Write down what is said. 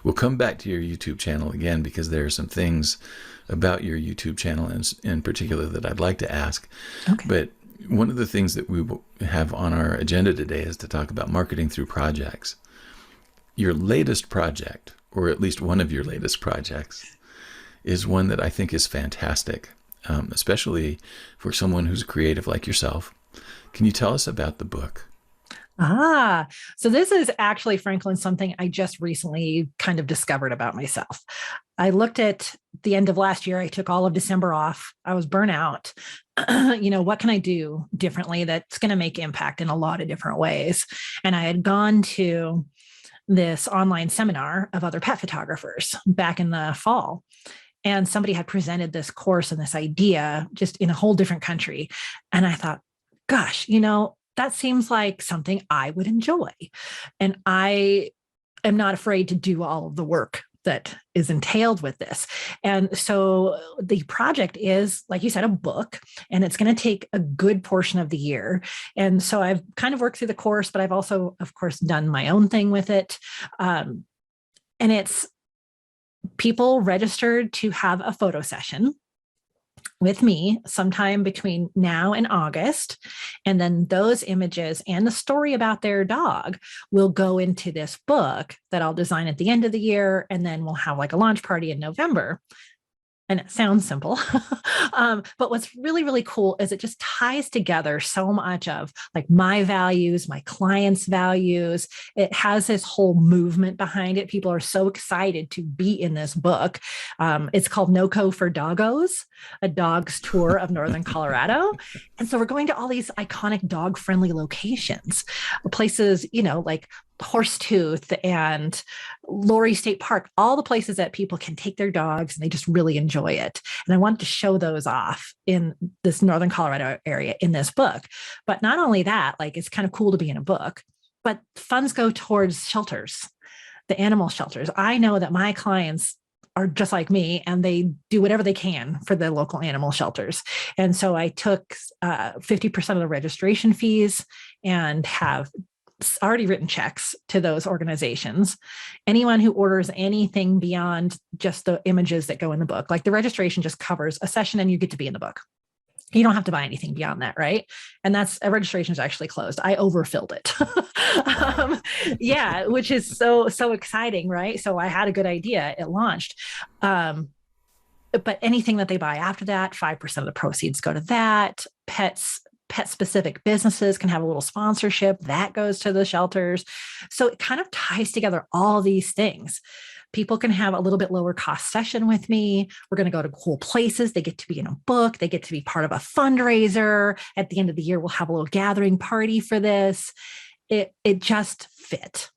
We'll come back to your YouTube channel again because there are some things about your YouTube channel in particular that I'd like to ask. Okay. But one of the things that we will have on our agenda today is to talk about marketing through projects. Your latest project, or at least one of your latest projects, is one that I think is fantastic, especially for someone who's creative like yourself. Can you tell us about the book? Ah, so this is actually, Franklin, something I just recently kind of discovered about myself. I looked at the end of last year. I took all of December off. I was burnt out. What can I do differently that's going to make impact in a lot of different ways? And I had gone to this online seminar of other pet photographers back in the fall. And somebody had presented this course and this idea just in a whole different country. And I thought, gosh, that seems like something I would enjoy. And I am not afraid to do all of the work that is entailed with this. And so the project is, like you said, a book, and it's going to take a good portion of the year. And so I've kind of worked through the course, but I've also, of course, done my own thing with it. And it's people registered to have a photo session with me sometime between now and August. And then those images and the story about their dog will go into this book that I'll design at the end of the year. And then we'll have like a launch party in November. And it sounds simple. But what's really, really cool is it just ties together so much of like my values, my clients' values. It has this whole movement behind it. People are so excited to be in this book. It's called NoCo for Doggos, a dog's tour of Northern Colorado. And so we're going to all these iconic dog-friendly locations, places, like Horsetooth and Lori State Park, all the places that people can take their dogs and they just really enjoy it. And I wanted to show those off in this Northern Colorado area in this book. But not only that, like it's kind of cool to be in a book, but funds go towards shelters, the animal shelters. I know that my clients are just like me and they do whatever they can for the local animal shelters. And so I took 50% of the registration fees and have already written checks to those organizations. Anyone who orders anything beyond just the images that go in the book, like the registration just covers a session and you get to be in the book. You don't have to buy anything beyond that, right? And that's a registration is actually closed. I overfilled it. Wow. Yeah, which is so exciting, right? So I had a good idea. It launched. But anything that they buy after that, 5% of the proceeds go to that. Pet specific businesses can have a little sponsorship that goes to the shelters. So it kind of ties together all these things. People can have a little bit lower cost session with me. We're going to go to cool places. They get to be in a book. They get to be part of a fundraiser. At the end of the year, we'll have a little gathering party for this. It just fit.